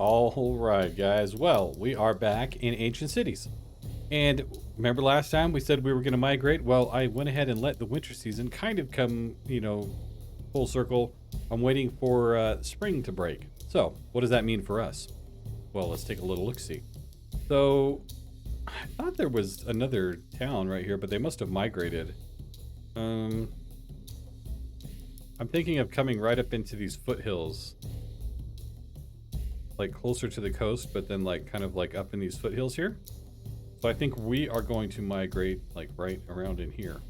All right, guys. Well, we are back in Ancient Cities. And remember last time we said we were going to migrate? Well, I went ahead and let the winter season kind of come, full circle. I'm waiting for spring to break. So, what does that mean for us? Well, let's take a little look-see. So, I thought there was another town right here, but they must have migrated. I'm thinking of coming right up into these foothills. Like closer to the coast, but then like kind of like up in these foothills here. So I think we are going to migrate like right around in here.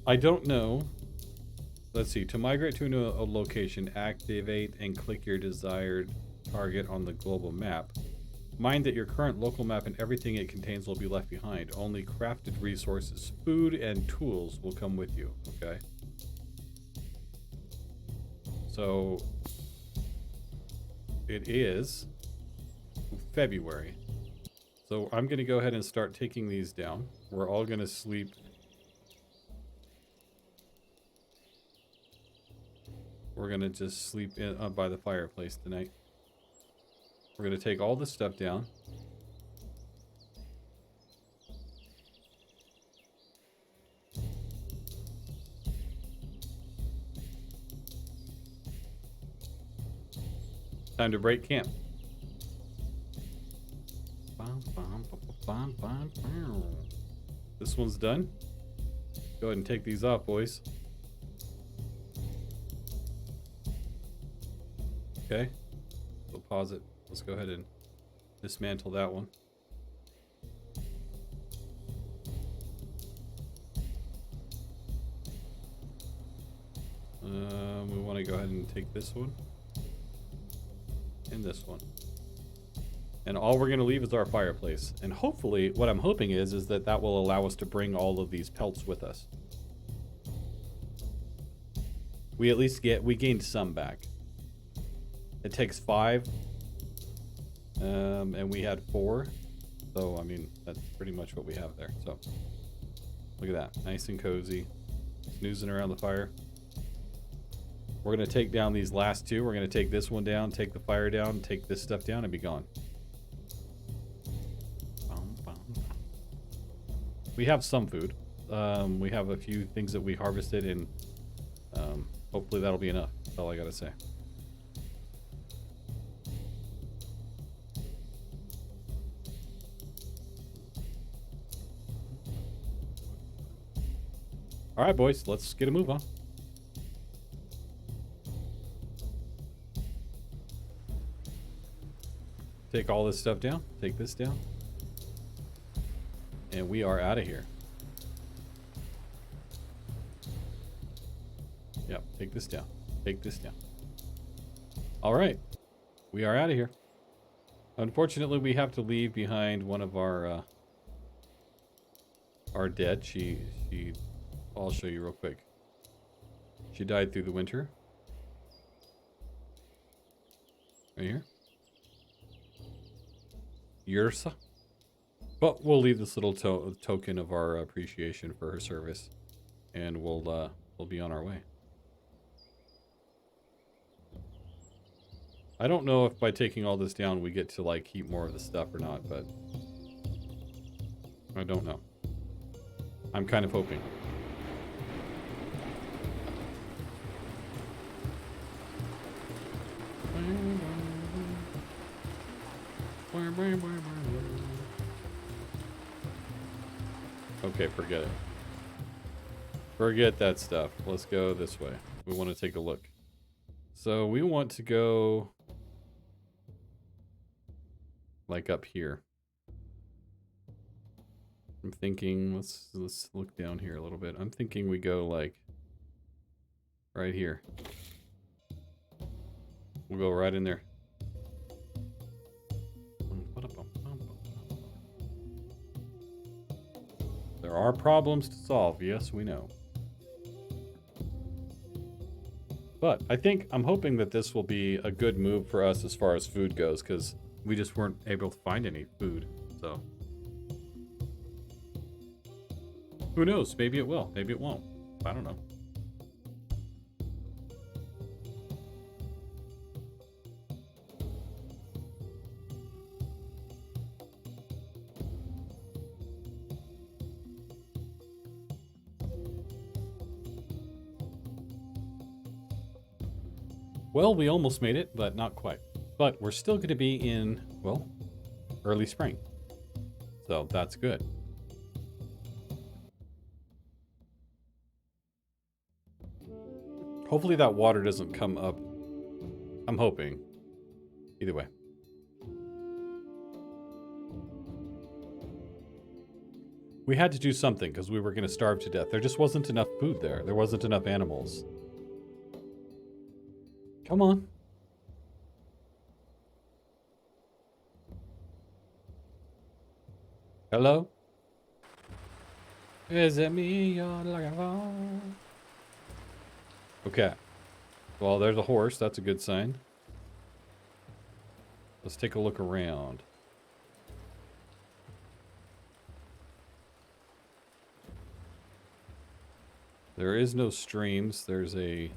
I don't know. Let's see. To migrate to a location, activate and click your desired target on the global map. Mind that your current local map and everything it contains will be left behind. Only crafted resources, food, and tools will come with you. Okay. So it is February. So I'm going to go ahead and start taking these down. We're all going to sleep. We're going to just sleep in by the fireplace tonight. We're going to take all this stuff down. Time to break camp. This one's done. Go ahead and take these off, boys. Okay. We'll pause it. Let's go ahead and dismantle that one. We want to go ahead and take this one. And this one. And all we're going to leave is our fireplace. And hopefully, what I'm hoping is that that will allow us to bring all of these pelts with us. We at least we gained some back. It takes 5. And we had 4. So, I mean, that's pretty much what we have there. So, look at that. Nice and cozy. Snoozing around the fire. We're going to take down these last 2. We're going to take this one down, take the fire down, take this stuff down, and be gone. We have some food. We have a few things that we harvested, and hopefully that'll be enough. That's all I gotta say. All right, boys, let's get a move on. Take all this stuff down. Take this down. And we are out of here. Yep, take this down. Take this down. All right. We are out of here. Unfortunately, we have to leave behind one of our dead. She I'll show you real quick. She died through the winter. Right here. Yursa. But we'll leave this little token of our appreciation for her service, and we'll be on our way. I don't know if by taking all this down we get to like keep more of the stuff or not, but I don't know. I'm kind of hoping. Okay, forget it. Forget that stuff. Let's go this way. We want to take a look. So we want to go like up here. I'm thinking, let's look down here a little bit. I'm thinking we go like right here. We'll go right in there. There are problems to solve, yes, we know. But I'm hoping that this will be a good move for us as far as food goes, because we just weren't able to find any food, so. Who knows, maybe it will, maybe it won't. I don't know. Well, we almost made it, but not quite. But we're still going to be in, well, early spring. So that's good. Hopefully that water doesn't come up. I'm hoping. Either way. We had to do something because we were going to starve to death. There just wasn't enough food there. There wasn't enough animals. Come on. Hello? Is it me you're looking for? Okay. Well, there's a horse. That's a good sign. Let's take a look around. There is no streams. There's a...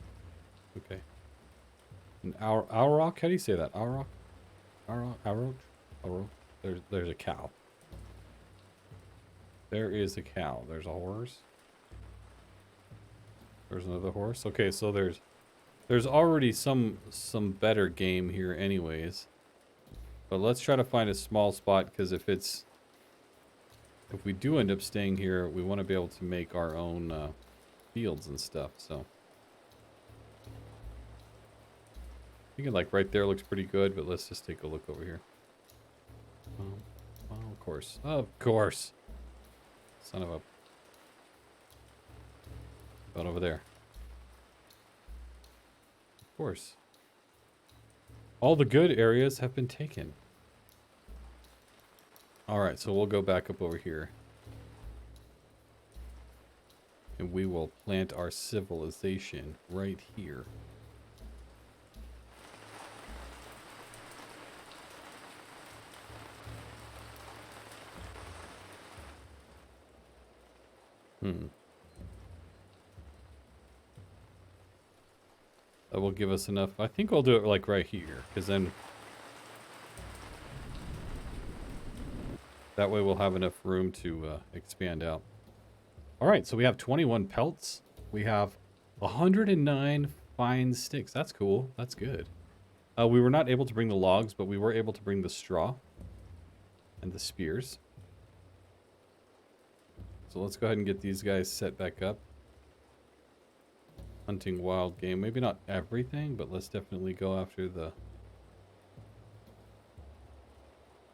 Okay. An auroch? How do you say that? Auroch? Auroch? There's a cow. There is a cow. There's a horse. There's another horse. Okay, so there's already some better game here anyways. But let's try to find a small spot, because if we do end up staying here, we want to be able to make our own fields and stuff, so. Thinking like right there looks pretty good, but let's just take a look over here. Oh, of course. Of course. Son of a... About over there. Of course. All the good areas have been taken. Alright, so we'll go back up over here. And we will plant our civilization right here. That will give us enough. I think we'll do it like right here, because then that way we'll have enough room to expand out. All right, so we have 21 pelts. We have 109 fine sticks. That's cool. That's good. We were not able to bring the logs, but we were able to bring the straw and the spears. So let's go ahead and get these guys set back up. Hunting wild game. Maybe not everything, but let's definitely go after the...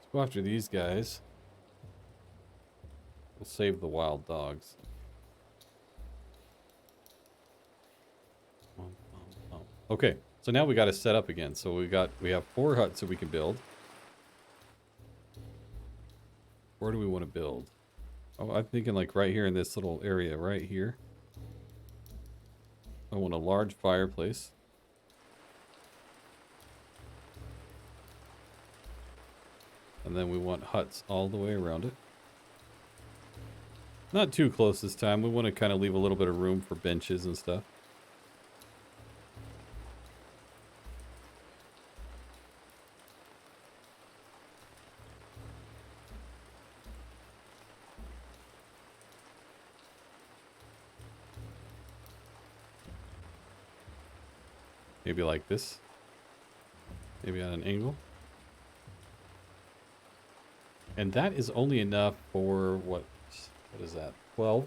Let's go after these guys. We'll save the wild dogs. Okay, so now we got to set up again. So we have 4 huts that we can build. Where do we want to build? Oh, I'm thinking like right here in this little area right here. I want a large fireplace. And then we want huts all the way around it. Not too close this time. We want to kind of leave a little bit of room for benches and stuff. Maybe like this. Maybe at an angle. And that is only enough for what is that? 12?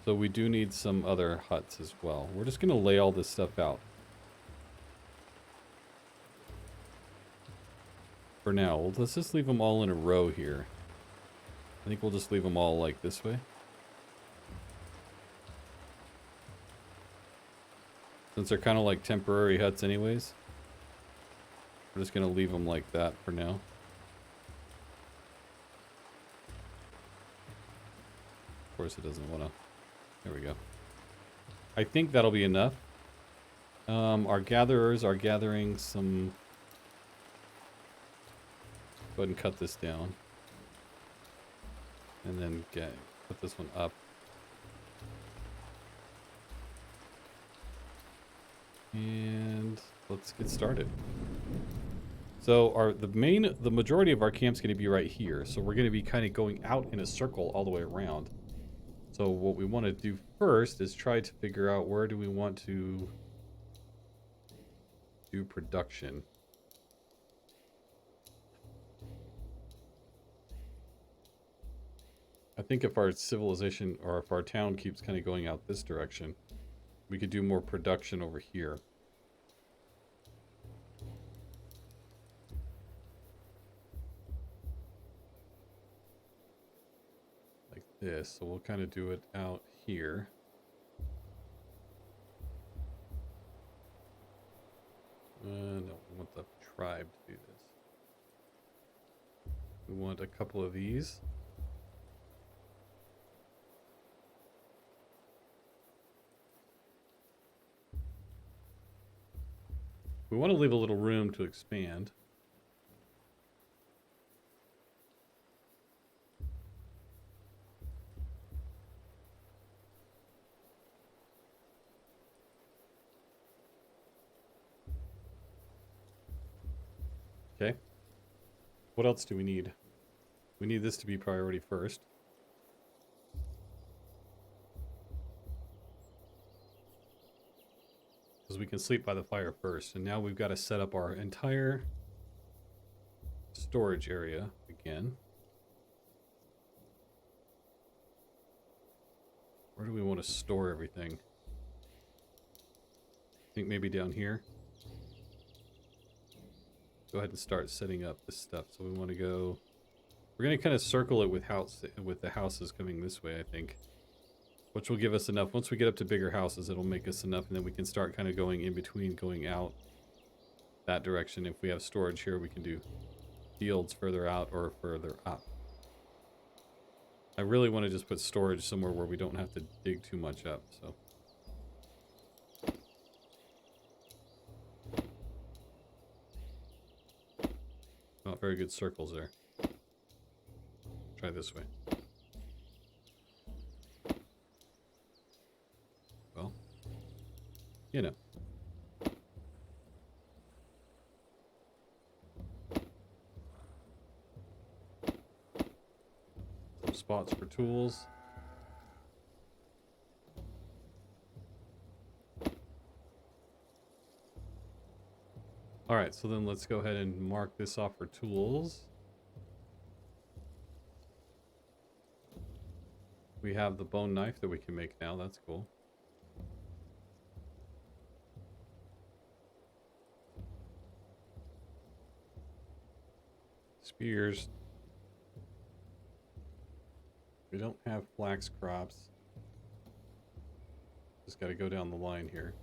So we do need some other huts as well. We're just going to lay all this stuff out. For now, let's just leave them all in a row here. I think we'll just leave them all like this way. Since they're kind of like temporary huts anyways. We're just going to leave them like that for now. Of course it doesn't want to. There we go. I think that'll be enough. Our gatherers are gathering some... Go ahead and cut this down. And then put this one up. And let's get started. So the majority of our camp's going to be right here. So we're going to be kind of going out in a circle all the way around. So what we want to do first is try to figure out where do we want to do production. I think if our civilization or if our town keeps kind of going out this direction, we could do more production over here. Like this. So we'll kind of do it out here. No, we want the tribe to do this. We want a couple of these. We want to leave a little room to expand. Okay. What else do we need? We need this to be priority first. Because we can sleep by the fire first. And now we've got to set up our entire storage area again. Where do we want to store everything? I think maybe down here. Go ahead and start setting up this stuff. So we want to go... We're going to kind of circle it with the houses coming this way, I think. Which will give us enough. Once we get up to bigger houses, it'll make us enough, and then we can start kind of going in between, going out that direction. If we have storage here, we can do fields further out or further up. I really want to just put storage somewhere where we don't have to dig too much up, so... Not very good circles there. Try this way. Well, you know. Some spots for tools. All right, so then let's go ahead and mark this off for tools. We have the bone knife that we can make now. That's cool. Spears. We don't have flax crops. Just got to go down the line here.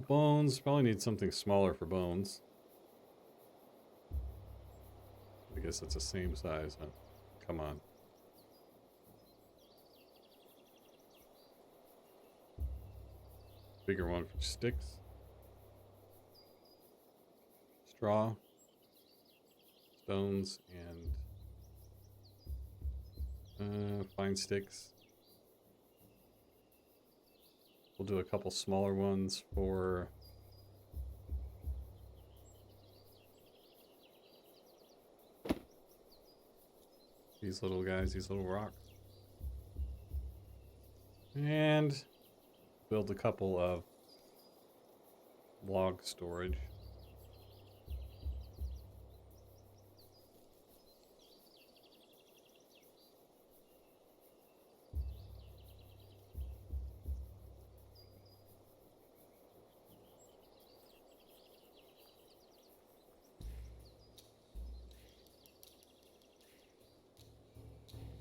Bones. Probably need something smaller for bones. I guess it's the same size, huh? Come on. Bigger one for sticks. Straw. Stones and fine sticks. We'll do a couple smaller ones for these little guys, these little rocks. And build a couple of log storage.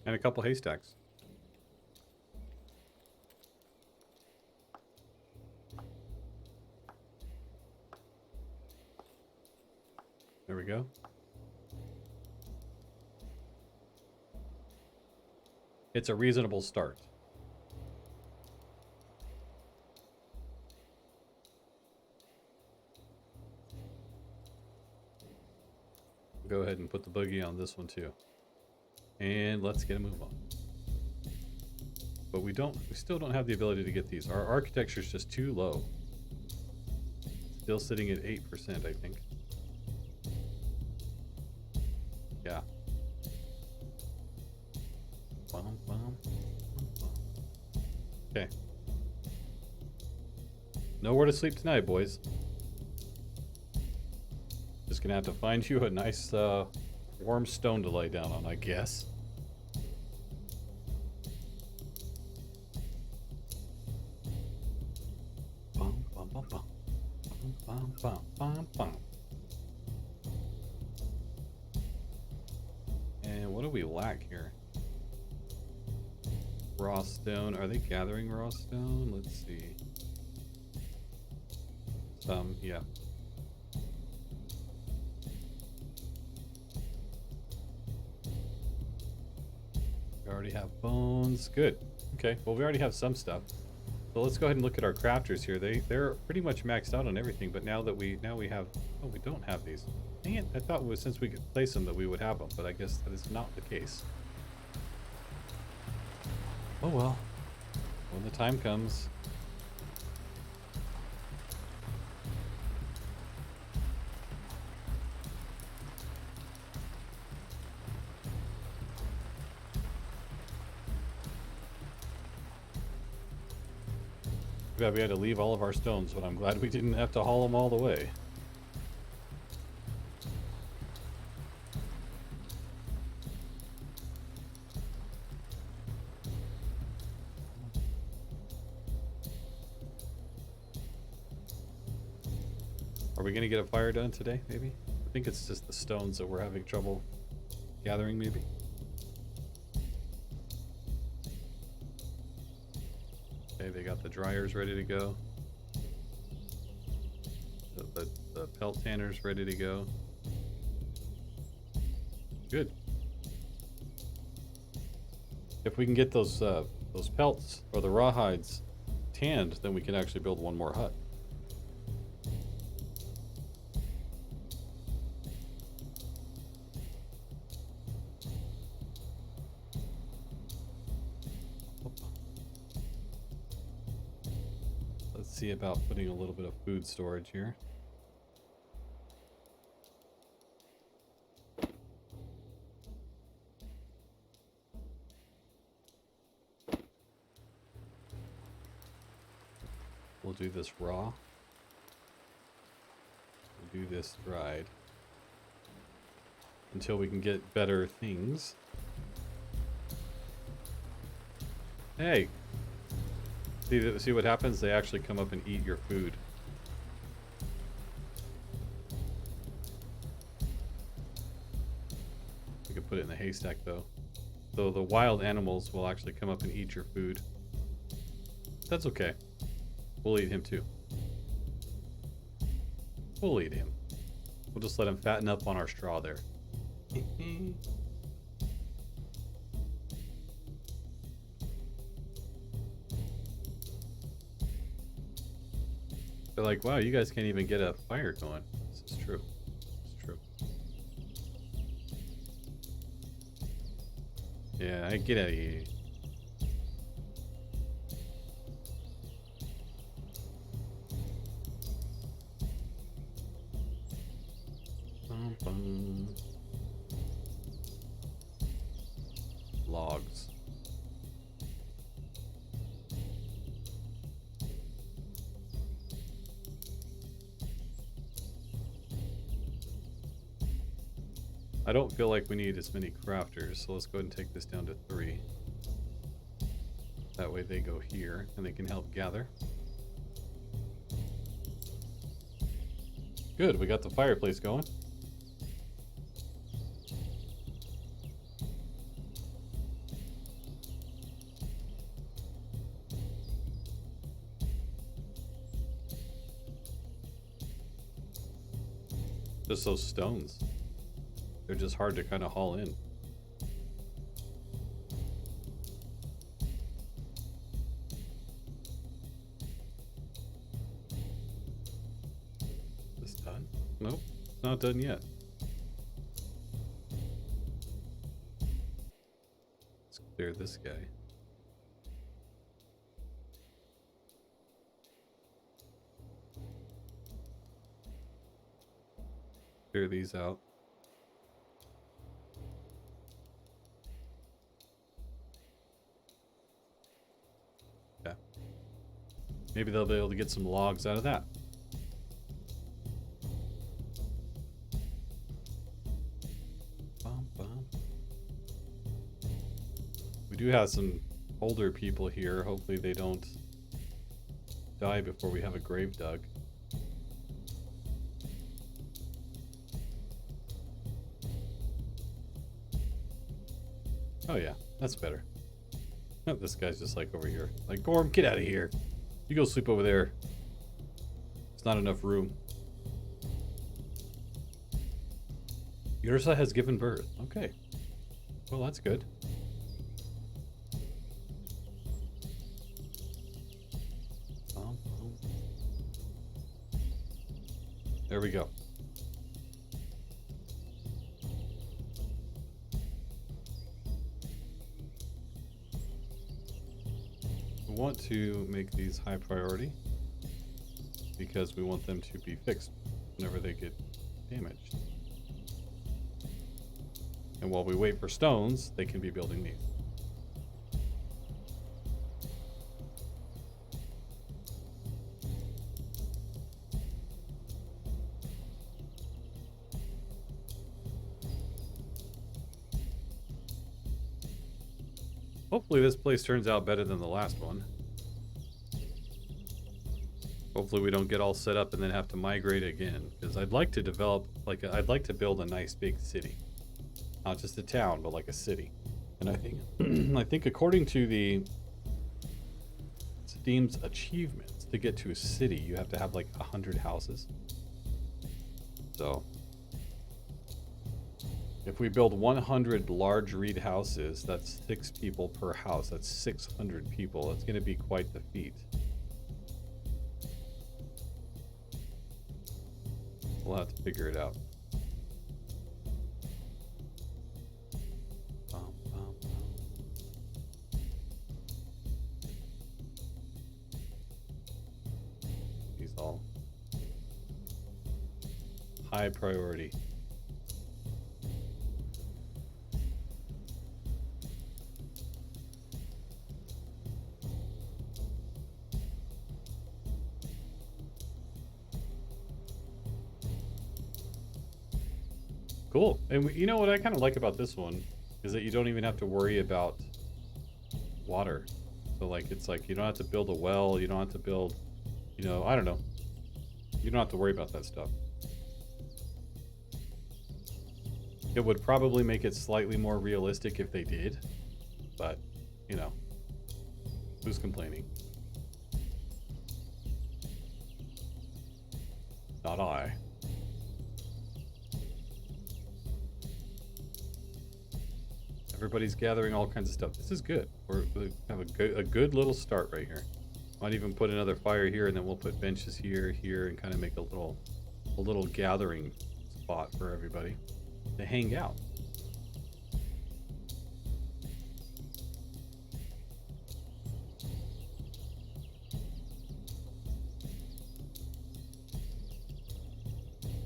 And a couple haystacks. There we go. It's a reasonable start. Go ahead and put the boogie on this one too. And let's get a move on. But we still don't have the ability to get these. Our architecture is just too low. Still sitting at 8%, I think. Yeah. Bum, bum, bum. Okay. Nowhere to sleep tonight, boys. Just gonna have to find you a nice, warm stone to lay down on, I guess. Bum, bum, bum, bum. Bum, bum, bum, bum. And what do we lack here? Raw stone. Are they gathering raw stone? Let's see. Some, yeah. We already have bones. Good. Okay, well we already have some stuff. So let's go ahead and look at our crafters here. They're pretty much maxed out on everything, but now we have, oh, we don't have these. Dang it, I thought since we could place them that we would have them, but I guess that is not the case. Oh well, when the time comes. Yeah, we had to leave all of our stones, but I'm glad we didn't have to haul them all the way. Are we gonna get a fire done today, maybe? I think it's just the stones that we're having trouble gathering, maybe? Okay, they got the dryers ready to go. The pelt tanners ready to go. Good. If we can get those pelts or the rawhides tanned, then we can actually build one more hut. Let's see about putting a little bit of food storage here. We'll do this raw. We'll do this dried. Until we can get better things. Hey! See what happens? They actually come up and eat your food. We could put it in the haystack though. So the wild animals will actually come up and eat your food. That's okay. We'll eat him too. We'll eat him. We'll just let him fatten up on our straw there. They're like, wow, you guys can't even get a fire going. This is true. It's true. Yeah, get out of here. Bum, bum. Logs. I don't feel like we need as many crafters, so let's go ahead and take this down to 3. That way they go here, and they can help gather. Good, we got the fireplace going. Just those stones. They're just hard to kind of haul in. Is this done? Nope, it's not done yet. Let's clear this guy. Clear these out. Maybe they'll be able to get some logs out of that. We do have some older people here. Hopefully they don't die before we have a grave dug. Oh yeah, that's better. Oh, this guy's just like over here. Like, Gorm, get out of here. You go sleep over there. There's not enough room. Ursa has given birth. Okay. Well, that's good. There we go. We want to make these high priority because we want them to be fixed whenever they get damaged. And while we wait for stones, they can be building these. Hopefully this place turns out better than the last one. Hopefully we don't get all set up and then have to migrate again. Because I'd like to develop, I'd like to build a nice big city. Not just a town, but like a city. And I think, I think according to the Steam's achievements, to get to a city, you have to have like 100 houses. So if we build 100 large reed houses, that's 6 people per house. That's 600 people. That's going to be quite the feat. We'll have to figure it out. These all high priority. Cool. And you know what I kind of like about this one is that you don't even have to worry about water. So like, it's like you don't have to build a well, you don't have to build, you know, I don't know. You don't have to worry about that stuff. It would probably make it slightly more realistic if they did, but you know, who's complaining? Not I. Everybody's gathering all kinds of stuff. This is good. We have a good little start right here. Might even put another fire here, and then we'll put benches here, and kind of make a little gathering spot for everybody to hang out.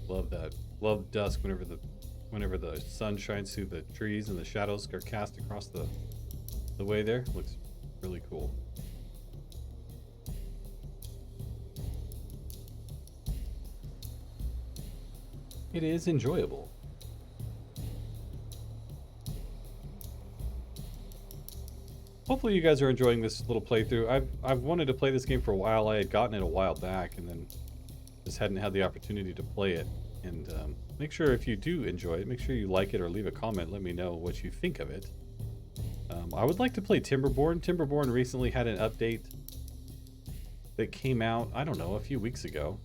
Love that. Love dusk whenever the sun shines through the trees and the shadows are cast across the way there. Looks really cool. It is enjoyable. Hopefully you guys are enjoying this little playthrough. I've wanted to play this game for a while. I had gotten it a while back and then just hadn't had the opportunity to play it. And make sure if you do enjoy it, make sure you like it or leave a comment. Let me know what you think of it. I would like to play Timberborn. Timberborn recently had an update that came out, I don't know, a few weeks ago.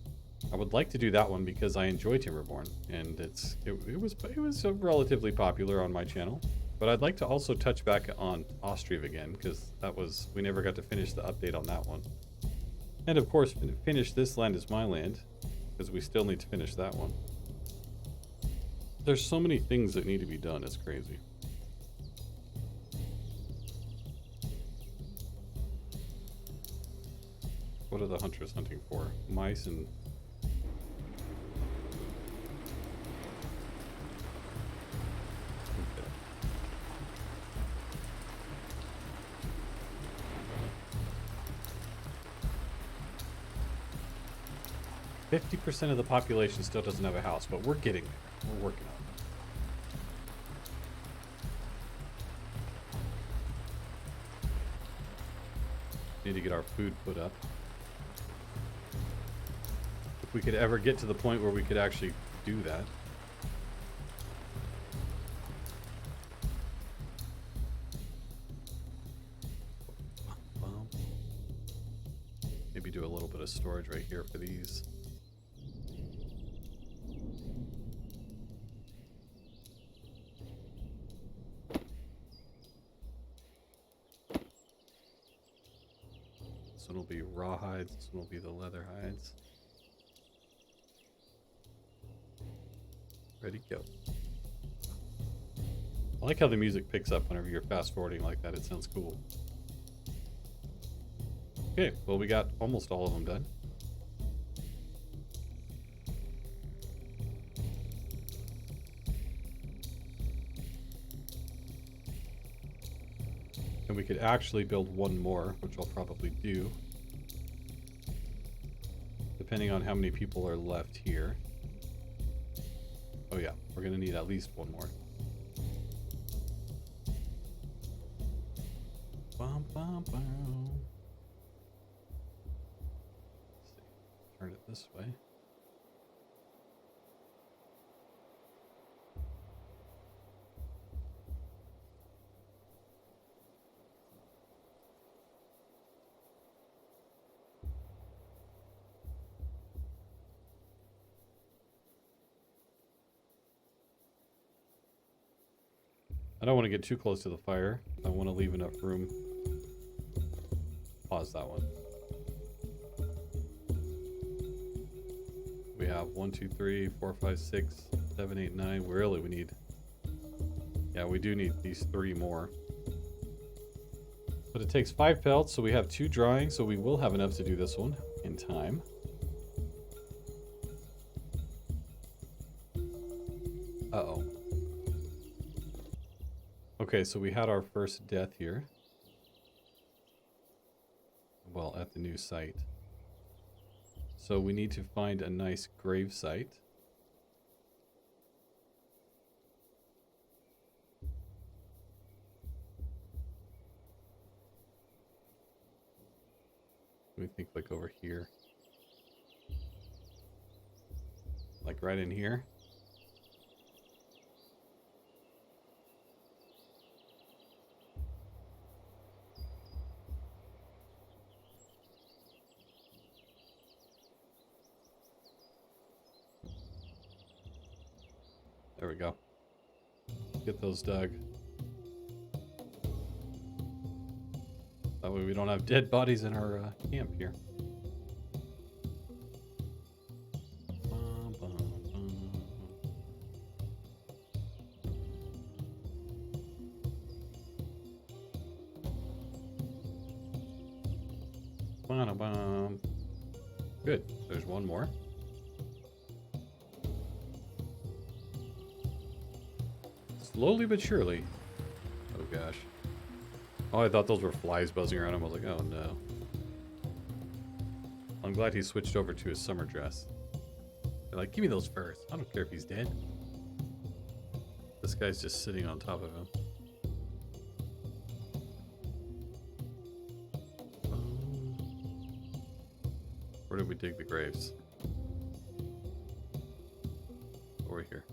I would like to do that one because I enjoy Timberborn, and it was relatively popular on my channel. But I'd like to also touch back on Austriv again because we never got to finish the update on that one. And of course, finish This Land Is My Land because we still need to finish that one. There's so many things that need to be done. It's crazy. What are the hunters hunting for? Mice and... Okay. 50% of the population still doesn't have a house, but we're getting there. We're working on it. Need to get our food put up. If we could ever get to the point where we could actually do that. Maybe do a little bit of storage right here for these. This one will be raw hides. This one will be the leather hides. Ready, go. I like how the music picks up whenever you're fast forwarding like that. It sounds cool. Okay, well, we got almost all of them done. And we could actually build one more, which I'll probably do, depending on how many people are left here. Oh yeah, we're gonna need at least one more. Bum, bum, bum. Let's see. Turn it this way. I don't want to get too close to the fire. I want to leave enough room. Pause that one. We have 1, 2, 3, 4, 5, 6, 7, 8, 9. Really, we need... Yeah, we do need these 3 more. But it takes 5 pellets, so we have 2 drying, so we will have enough to do this one in time. Uh-oh. Okay, so we had our first death here. Well, at the new site. So we need to find a nice grave site. We think like over here. Like right in here. There we go. Get those dug. That way we don't have dead bodies in our camp here. Good. There's one more. Slowly but surely. Oh gosh. Oh, I thought those were flies buzzing around him. I was like, oh no. I'm glad he switched over to his summer dress. They're like, give me those furs. I don't care if he's dead. This guy's just sitting on top of him. Where did we dig the graves? Over here.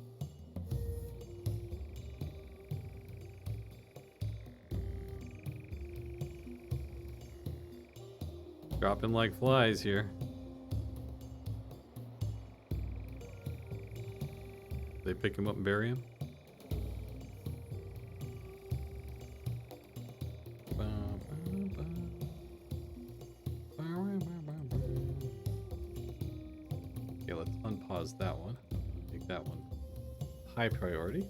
Dropping like flies here. They pick him up and bury him? Okay, let's unpause that one. Make that one high priority.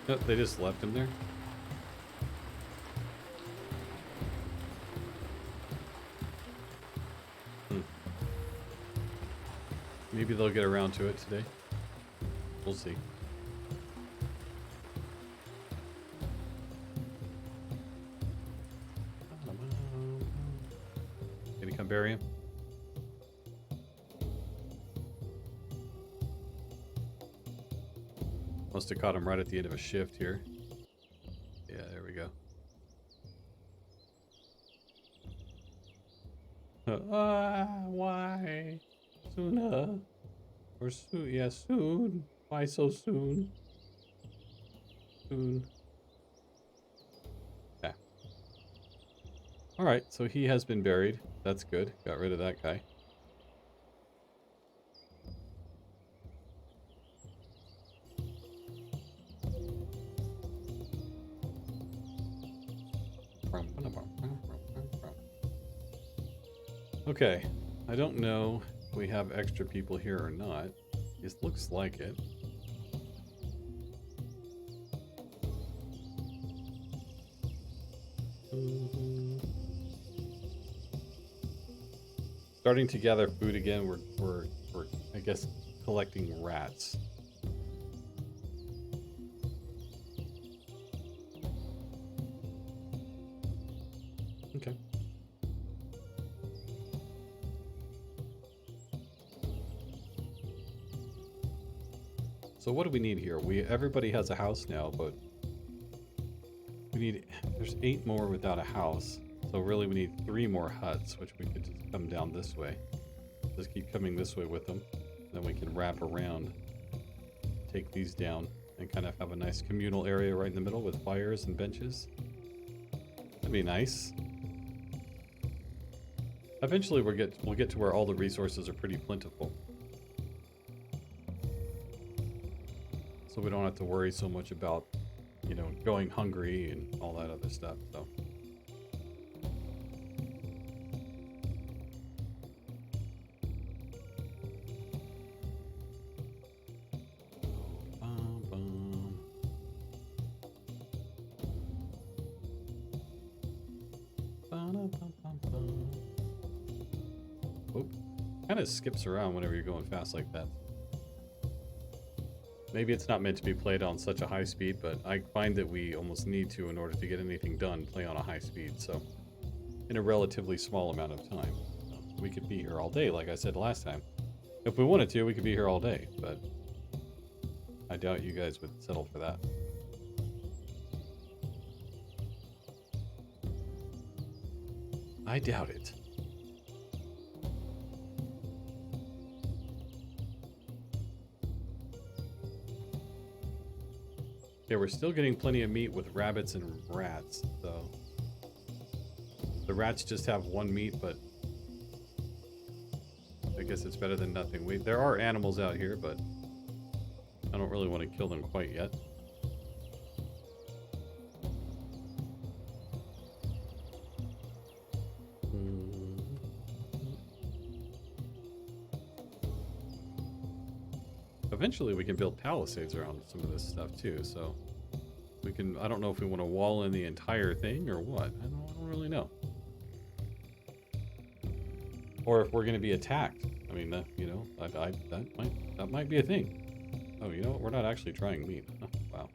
Nope, they just left him there. Maybe they'll get around to it today. We'll see. come bury him? Must have caught him right at the end of a shift here. Yeah, there we go. Why? Sooner. Or soon. Yeah, soon. Why so soon? Soon. Okay. Alright, so he has been buried. That's good. Got rid of that guy. Okay. I don't know if we have extra people here or not. It looks like it. Starting to gather food again. We're I guess collecting rats. Okay. So what do we need here? Everybody has a house now, but we need, there's 8 more without a house. So really we need 3 more huts, which we could just come down this way. Just keep coming this way with them. Then we can wrap around, take these down, and kind of have a nice communal area right in the middle with fires and benches. That'd be nice. Eventually we'll get to where all the resources are pretty plentiful. So we don't have to worry so much about, you know, going hungry and all that other stuff, so. Oop. Kind of skips around whenever you're going fast like that. Maybe it's not meant to be played on such a high speed, but I find that we almost need to, in order to get anything done, play on a high speed, so in a relatively small amount of time. We could be here all day, like I said last time. If we wanted to, we could be here all day, but I doubt you guys would settle for that. I doubt it. Yeah, we're still getting plenty of meat with rabbits and rats, so the rats just have 1 meat, but I guess it's better than nothing. There are animals out here, but I don't really want to kill them quite yet. Eventually we can build palisades around some of this stuff too, so we can, I don't know if we want to wall in the entire thing or what. I don't really know. Or if we're going to be attacked. I mean, you know, that might be a thing. Oh, you know what? We're not actually trying meat. Oh, wow.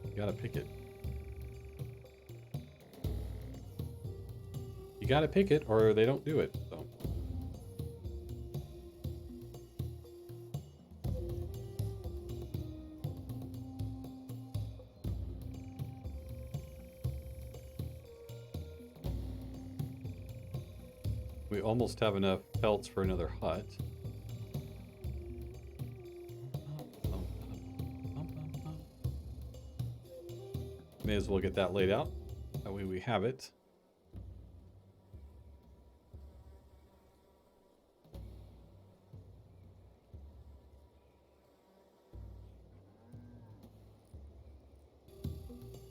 You gotta pick it. You gotta pick it or they don't do it, so. We almost have enough pelts for another hut. May as well get that laid out. That way we have it.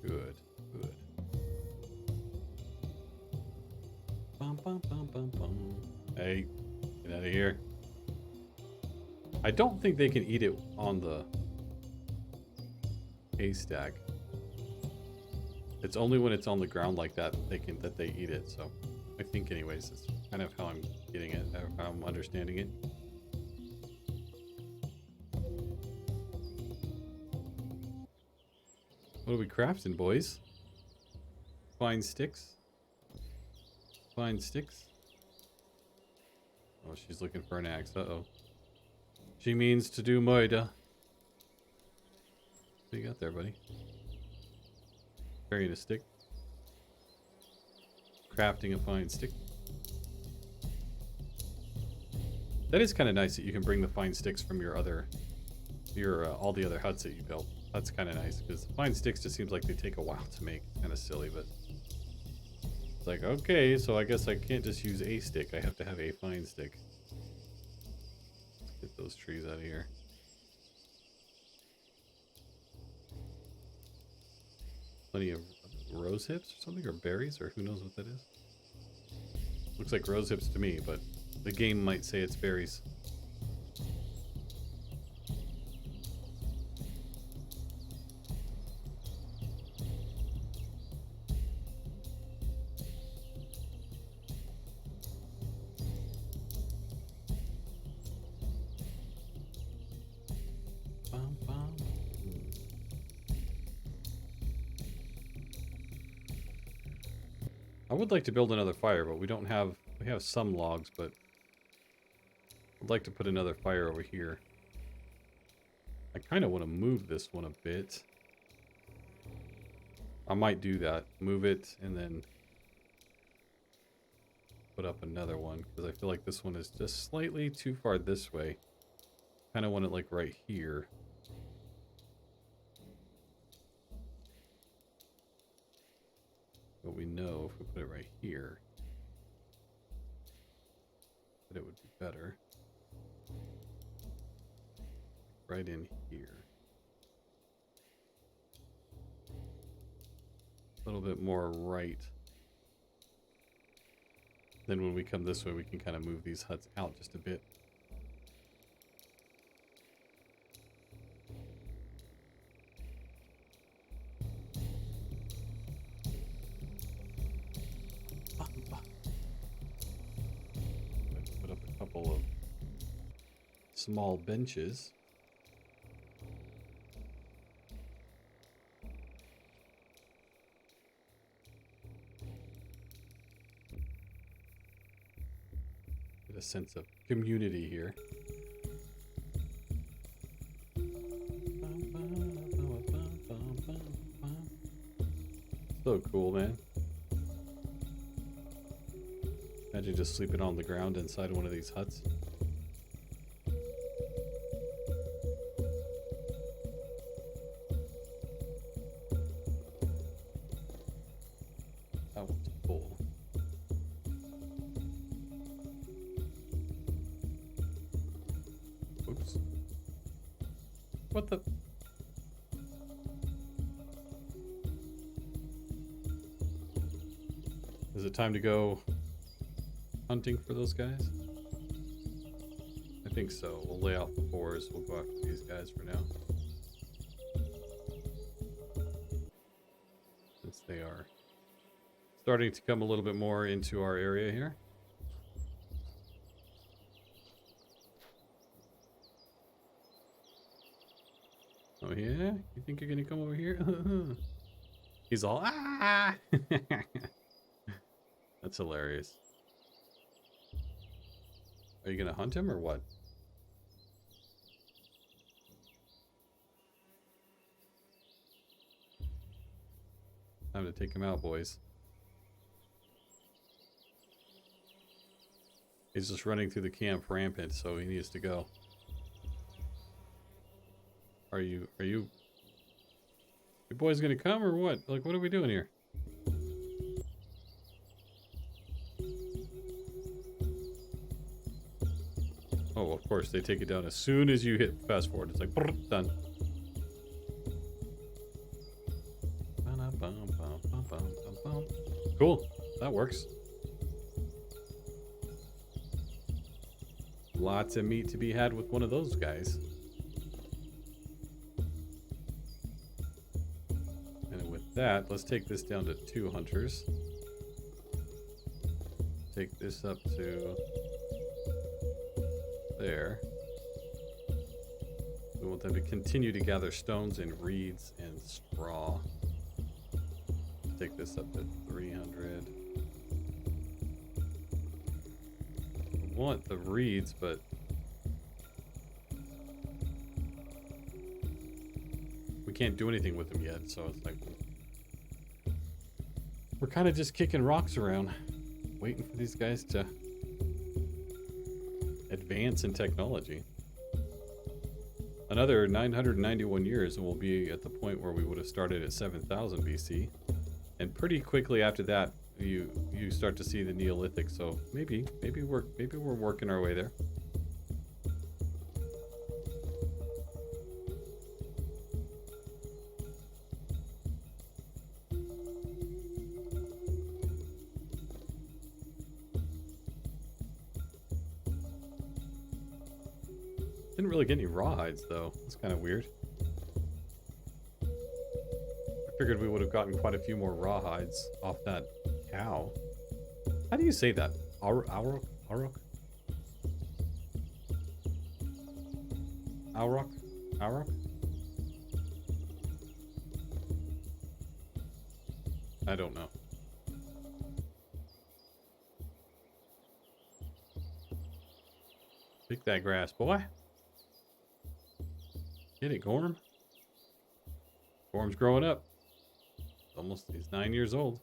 Good, good. Bum, bum, bum, bum, bum. Hey, get out of here. I don't think they can eat it on the haystack. It's only when it's on the ground like that that they eat it. So I think, anyways, it's kind of how I'm getting it, how I'm understanding it. What are we crafting, boys? Fine sticks. Fine sticks. Oh, she's looking for an axe. Uh-oh. She means to do murder. What you got there, buddy? Carrying a stick. Crafting a fine stick. That is kind of nice that you can bring the fine sticks from your all the other huts that you built. That's kind of nice, because fine sticks just seems like they take a while to make. Kind of silly, but it's like, okay, so I guess I can't just use a stick. I have to have a fine stick. Let's get those trees out of here. Plenty of rose hips or something, or berries, or who knows what that is. Looks like rose hips to me, but the game might say it's berries. I would like to build another fire, but we have some logs, but I'd like to put another fire over here. I kind of want to move this one a bit. I might do that. Move it and then put up another one, because I feel like this one is just slightly too far this way. Kind of want it like right here. But we know if we put it right here, that it would be better. Right in here. A little bit more right. Then when we come this way, we can kind of move these huts out just a bit. Put up a couple of small benches. Get a sense of community here. So cool, man. Imagine just sleeping on the ground inside one of these huts. That one's full. Oops. What the? Is it time to go hunting for those guys? I think so. We'll lay off the boars. We'll go after these guys for now. Since they are starting to come a little bit more into our area here. Oh yeah? You think you're gonna come over here? He's all, ah! That's hilarious. Are you gonna hunt him or what? Time to take him out, boys. He's just running through the camp rampant, so he needs to go. Are you boys gonna come or what? Like, what are we doing here? Oh, of course, they take it down as soon as you hit fast forward. It's like, brrr, done. Cool, that works. Lots of meat to be had with one of those guys. And with that, let's take this down to 2 hunters. Take this up to there. We want them to continue to gather stones and reeds and straw. Take this up to 300. want the reeds, but we can't do anything with them yet, so it's like we're kind of just kicking rocks around, waiting for these guys to advance in technology. Another 991 years and we'll be at the point where we would have started at 7000 BC. And pretty quickly after that, you start to see the Neolithic. So maybe we're working our way there. Didn't really get any rawhides though. That's kind of weird. I figured we would have gotten quite a few more rawhides off that cow. How do you say that? Auroch? Auroch? Auroch? Auroch? I don't know. Pick that grass, boy. Get it, Gorm. Gorm's growing up. He's 9 years old.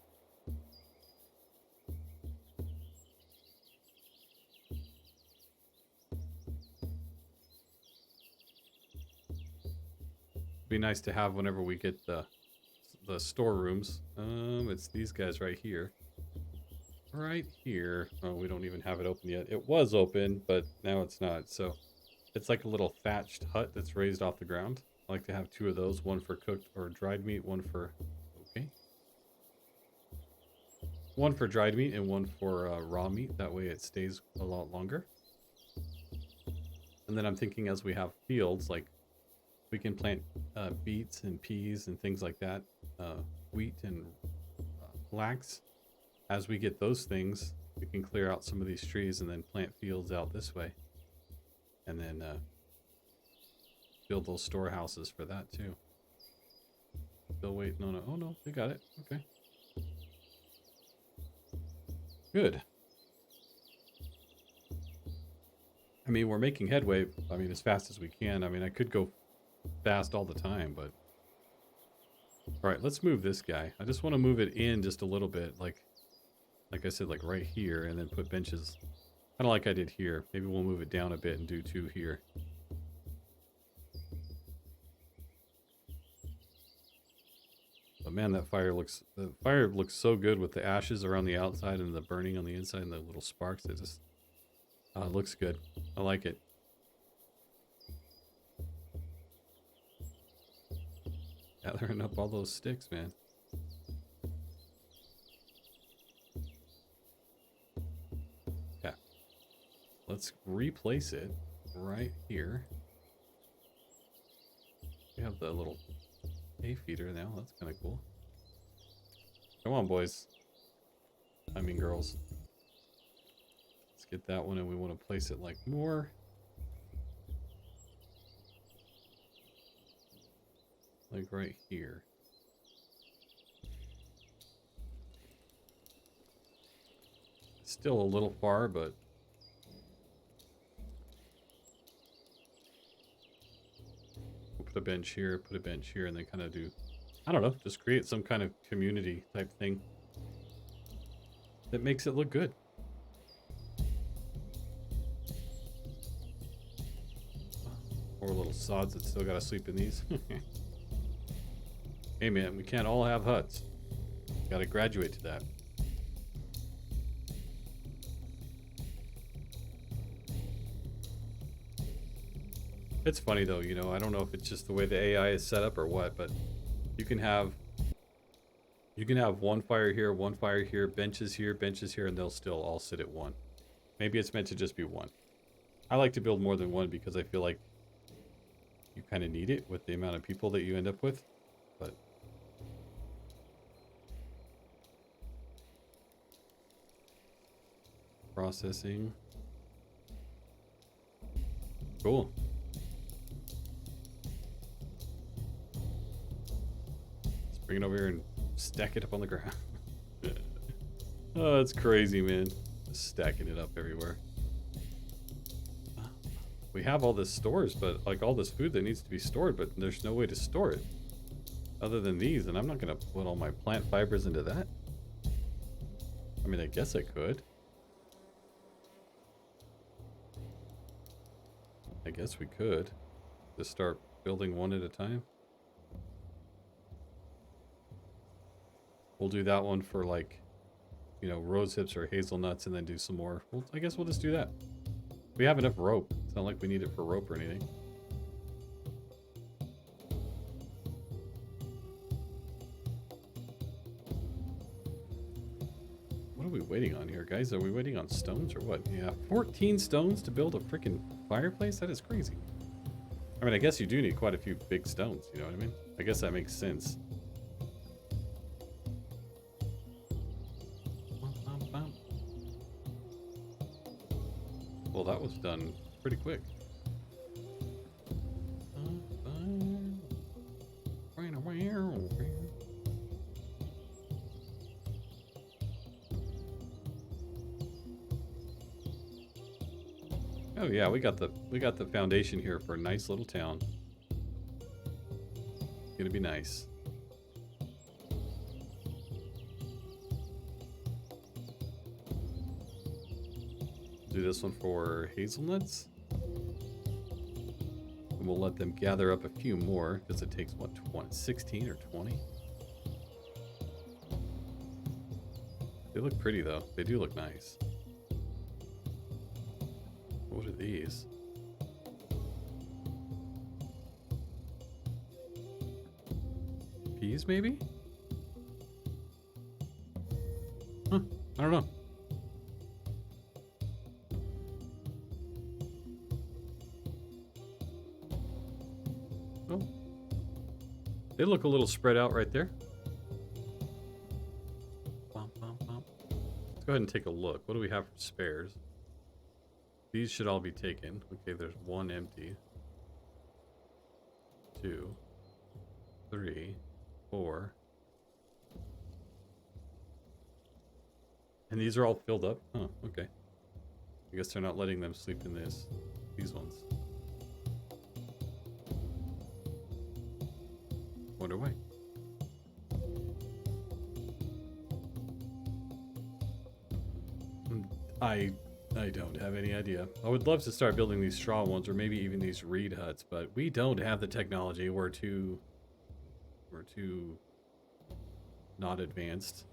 Be nice to have whenever we get the storerooms. It's these guys right here. Right here. Oh, we don't even have it open yet. It was open, but now it's not. So it's like a little thatched hut that's raised off the ground. I like to have two of those, one for cooked or dried meat, one for one for dried meat and one for raw meat. That way it stays a lot longer. And then I'm thinking as we have fields, like we can plant beets and peas and things like that, wheat and flax. As we get those things, we can clear out some of these trees and then plant fields out this way. And then build those storehouses for that too. Still waiting on it. Oh no, they got it. Okay. Good. I mean, we're making headway. I mean, as fast as we can. I mean, I could go fast all the time, but... All right, let's move this guy. I just want to move it in just a little bit, like I said, like right here, and then put benches, kind of like I did here. Maybe we'll move it down a bit and do two here. But man, the fire looks so good with the ashes around the outside and the burning on the inside and the little sparks. It just looks good. I like it. Gathering up all those sticks, man. Yeah. Let's replace it right here. We have the little hay feeder now. That's kind of cool. Come on, boys. I mean, girls. Let's get that one, and we want to place it like more. Like right here. It's still a little far, but we'll put a bench here, and then kind of do, I don't know, just create some kind of community type thing that makes it look good. Poor little sods that still gotta sleep in these. Hey man, we can't all have huts. Gotta graduate to that. It's funny though, you know, I don't know if it's just the way the AI is set up or what, but you can have one fire here, benches here, and they'll still all sit at one. Maybe it's meant to just be one. I like to build more than one because I feel like you kind of need it with the amount of people that you end up with. But processing. Cool. Let's bring it over here and stack it up on the ground. Oh, that's crazy, man. Just stacking it up everywhere. We have all this stores, but like all this food that needs to be stored, but there's no way to store it other than these, and I'm not gonna put all my plant fibers into that. I mean, I guess I could. I guess we could just start building one at a time. We'll do that one for like, you know, rose hips or hazelnuts, and then do some more. Well, I guess we'll just do that. We have enough rope. It's not like we need it for rope or anything. What are we waiting on here, guys? Are we waiting on stones or what? Yeah, 14 stones to build a freaking fireplace? That is crazy. I mean, I guess you do need quite a few big stones, you know what I mean? I guess that makes sense. Well, that was done pretty quick. Oh yeah, we got the foundation here for a nice little town. It's gonna be nice. Do this one for hazelnuts. And we'll let them gather up a few more because it takes what, 16 or 20? They look pretty though. They do look nice. What are these? Peas maybe? Huh, I don't know. They look a little spread out right there. Let's go ahead and take a look. What do we have for spares? These should all be taken. Okay, there's one empty. 2, 3, 4. And these are all filled up? Huh, okay. I guess they're not letting them sleep in these ones. Wonder why. I don't have any idea. I would love to start building these straw ones, or maybe even these reed huts, but we don't have the technology. We're too not advanced.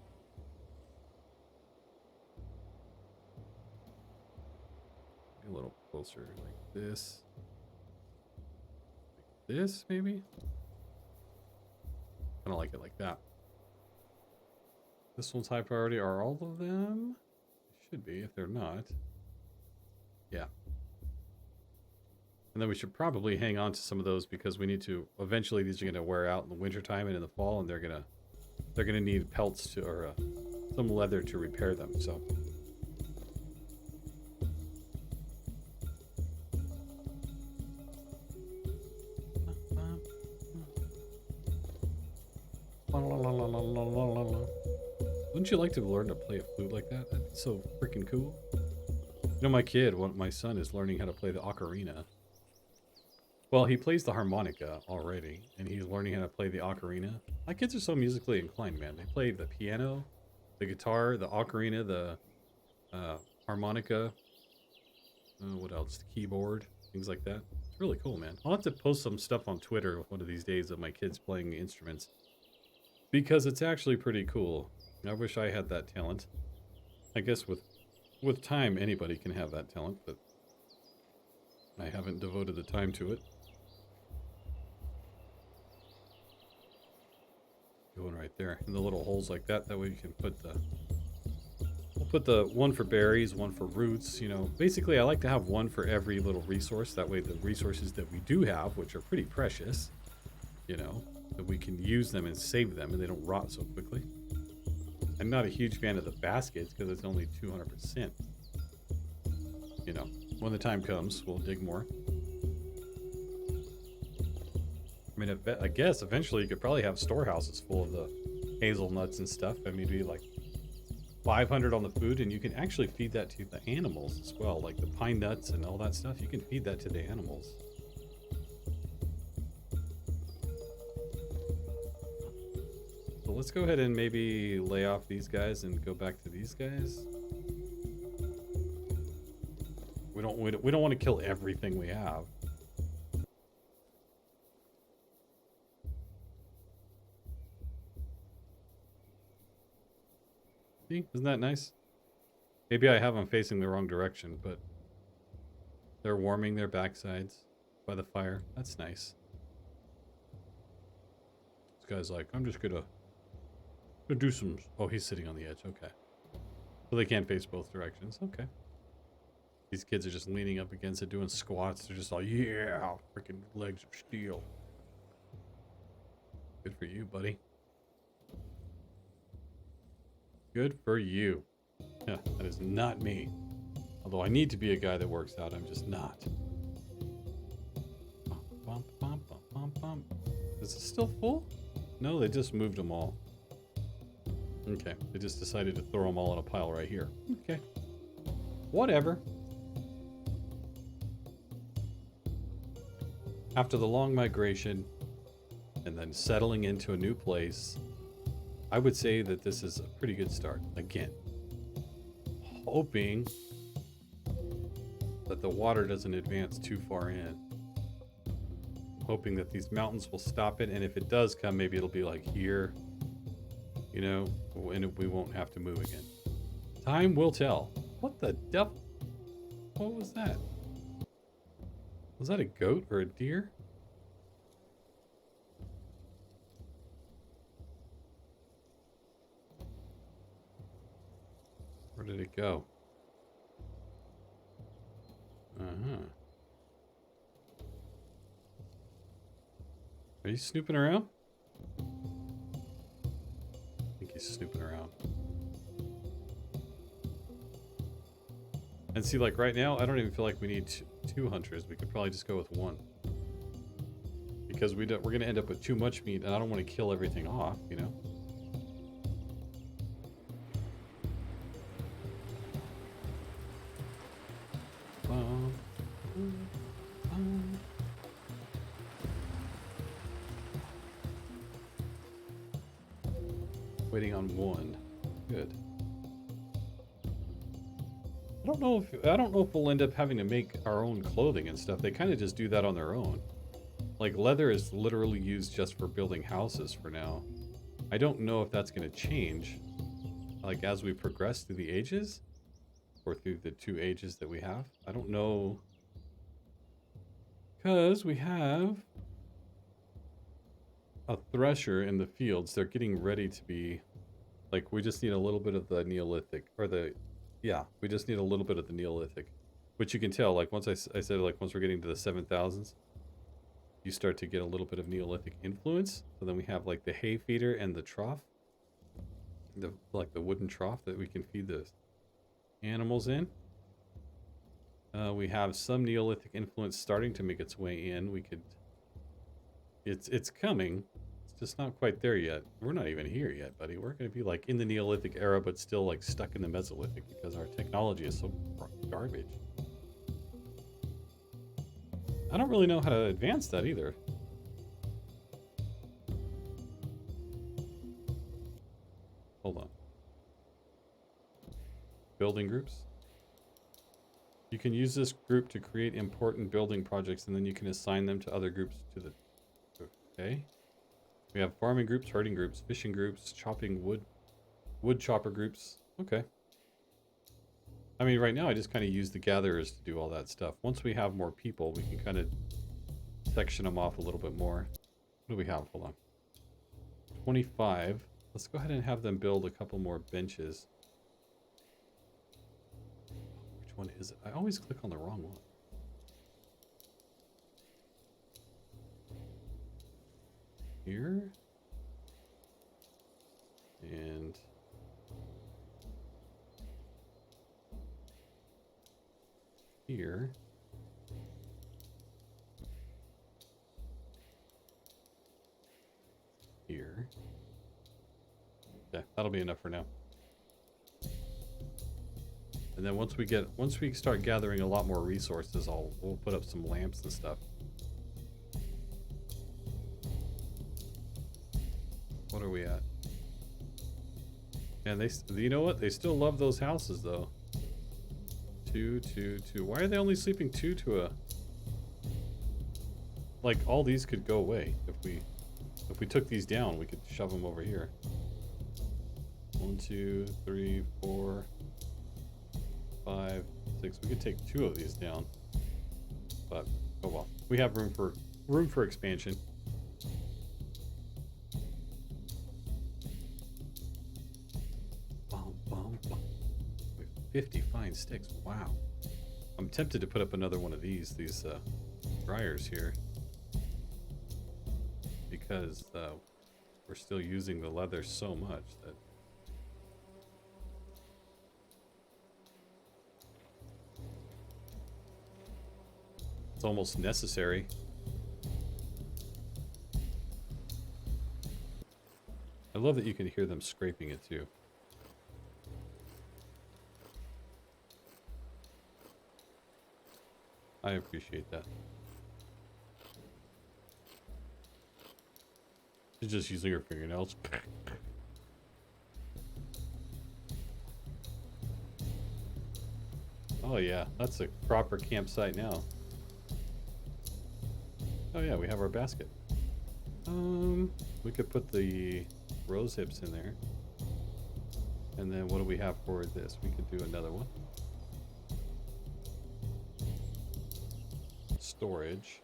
A little closer, like this. Like this, maybe? I don't like it like that. This one's high priority. Are all of them? Should be, if they're not. Yeah. And then we should probably hang on to some of those because we need to, eventually these are going to wear out in the wintertime and in the fall, and they're going to need pelts to, or some leather to repair them, so. Wouldn't you like to learn to play a flute like that? That'd be so freaking cool. You know, my son is learning how to play the ocarina. Well, he plays the harmonica already, and he's learning how to play the ocarina. My kids are so musically inclined, man. They play the piano, the guitar, the ocarina, the harmonica. What else? The keyboard, things like that. It's really cool, man. I'll have to post some stuff on Twitter one of these days of my kids playing instruments, because it's actually pretty cool. I wish I had that talent. I guess with time, anybody can have that talent, but I haven't devoted the time to it. Going right there in the little holes like that. That way you can put we'll put the one for berries, one for roots. You know, basically I like to have one for every little resource. That way the resources that we do have, which are pretty precious, you know, that we can use them and save them and they don't rot so quickly. I'm not a huge fan of the baskets because it's only 200%. You know, when the time comes, we'll dig more. I mean, I guess eventually you could probably have storehouses full of the hazelnuts and stuff. I mean, it'd be like 500 on the food, and you can actually feed that to the animals as well, like the pine nuts and all that stuff. You can feed that to the animals. So let's go ahead and maybe lay off these guys and go back to these guys. We don't want to kill everything we have. See, isn't that nice? Maybe I have them facing the wrong direction, but they're warming their backsides by the fire. That's nice. This guy's like, I'm just gonna do some. Oh, he's sitting on the edge. Okay, so they can't face both directions. Okay. These kids are just leaning up against it, doing squats. They're just like, yeah, freaking legs of steel. Good for you, buddy. Good for you. Yeah, that is not me. Although I need to be a guy that works out, I'm just not. Bump, bump, bump, bump, bump. Is it still full? No, they just moved them all. Okay, they just decided to throw them all in a pile right here. Okay. Whatever. After the long migration and then settling into a new place, I would say that this is a pretty good start. Again, hoping that the water doesn't advance too far in. Hoping that these mountains will stop it, and if it does come, maybe it'll be like here, you know, and we won't have to move again. Time will tell. What the devil? What was that? Was that a goat or a deer? Where did it go? Uh-huh. Are you snooping around? I think he's snooping around. And see, like right now, I don't even feel like we need two hunters. We could probably just go with one. Because we're going to end up with too much meat, and I don't want to kill everything off, you know? Waiting on one. Good. I don't know if we'll end up having to make our own clothing and stuff. They kind of just do that on their own. Like leather is literally used just for building houses for now. I don't know if that's going to change, like as we progress through the ages, or through the 2 ages that we have. I don't know, because we have a thresher in the fields. They're getting ready to be, like, we just need a little bit of the Neolithic, or the, yeah, we just need a little bit of the Neolithic, which you can tell, like, once I said, like, once we're getting to the 7,000s, you start to get a little bit of Neolithic influence. So then we have, like, the hay feeder and the trough, like the wooden trough that we can feed the animals in. We have some Neolithic influence starting to make its way in. We could, it's coming. It's just not quite there yet. We're not even here yet, buddy. We're going to be like in the Neolithic era, but still like stuck in the Mesolithic because our technology is so garbage. I don't really know how to advance that either. Hold on. Building groups. You can use this group to create important building projects, and then you can assign them to other groups to the... Okay. We have farming groups, herding groups, fishing groups, chopping wood chopper groups. Okay. I mean, right now I just kind of use the gatherers to do all that stuff. Once we have more people, we can kind of section them off a little bit more. What do we have? Hold on. 25. Let's go ahead and have them build a couple more benches. Which one is it? I always click on the wrong one. Here. And here. Here. Okay, that'll be enough for now. And then once we start gathering a lot more resources, we'll put up some lamps and stuff. What are we at? And you know what? They still love those houses though. 2, 2, 2. Why are they only sleeping 2 to a? Like all these could go away if we took these down. We could shove them over here. 1, 2, 3, 4, 5, 6. We could take 2 of these down. But oh well. We have room for expansion. Bum, bum, bum. 50 fine sticks. Wow. I'm tempted to put up another one of these dryers here, because we're still using the leather so much that it's almost necessary. I love that you can hear them scraping it too. I appreciate that. She's just using her fingernails. Oh yeah, that's a proper campsite now. Oh yeah, we have our basket. We could put the rose hips in there. And then what do we have for this? We could do another one. Storage.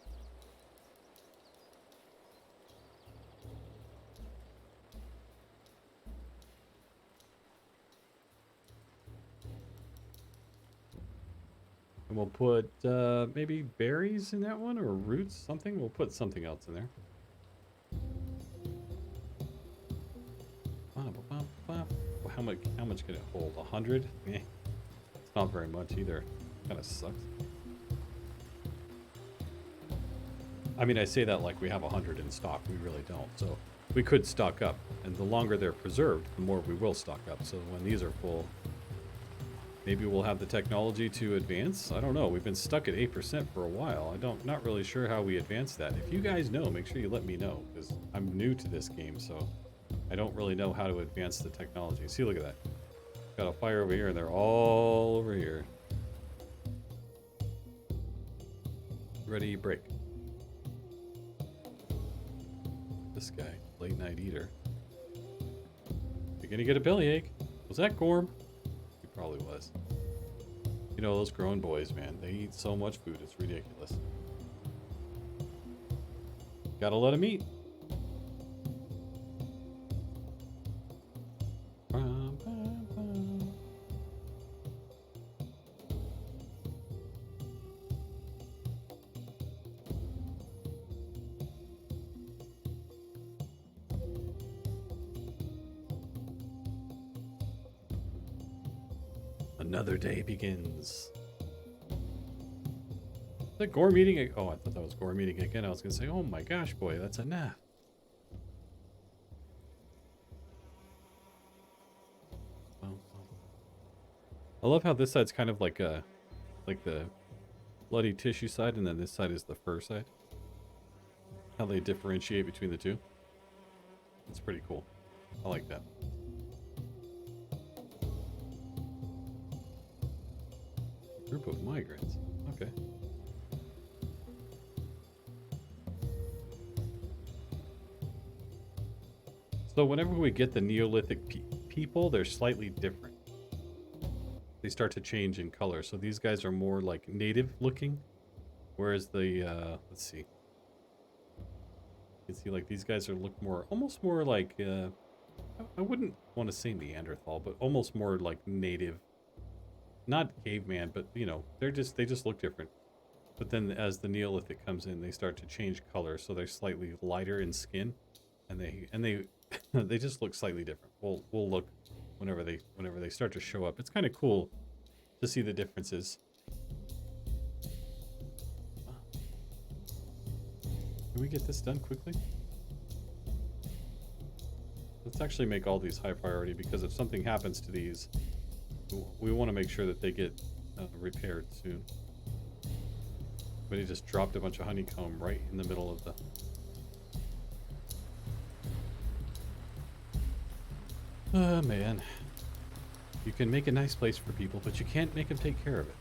And we'll put maybe berries in that one, or roots, something. We'll put something else in there. How much can it hold? 100? Eh, it's not very much either. Kind of sucks. I mean, I say that like we have 100 in stock. We really don't. So we could stock up, and the longer they're preserved, the more we will stock up. So when these are full, maybe we'll have the technology to advance. I don't know. We've been stuck at 8% for a while. Not really sure how we advance that. If you guys know, make sure you let me know, because I'm new to this game, so I don't really know how to advance the technology. See, look at that. Got a fire over here, and they're all over here. Ready, break. This guy, late night eater. You're gonna get a bellyache. Was that Gorm? He probably was. You know, those grown boys, man, they eat so much food, it's ridiculous. Gotta let them eat. Another day begins. Is that Gorm eating? Oh, I thought that was Gorm eating again. I was gonna say, oh my gosh, boy, that's enough. I love how this side's kind of like the bloody tissue side, and then this side is the fur side. How they differentiate between the two. It's pretty cool. I like that. Group of migrants. Okay. So whenever we get the Neolithic people, they're slightly different. They start to change in color. So these guys are more like native looking, whereas the let's see. You can see like these guys look more, almost more like I wouldn't want to say Neanderthal, but almost more like native. Not caveman, but you know, they just look different. But then as the Neolithic comes in, they start to change color, so they're slightly lighter in skin, and they they just look slightly different. We'll look whenever they start to show up. It's kind of cool to see the differences. Can we get this done quickly? Let's actually make all these high priority, because if something happens to these, We want to make sure that they get repaired soon. But he just dropped a bunch of honeycomb right in the middle of the... Oh, man. You can make a nice place for people, but you can't make them take care of it.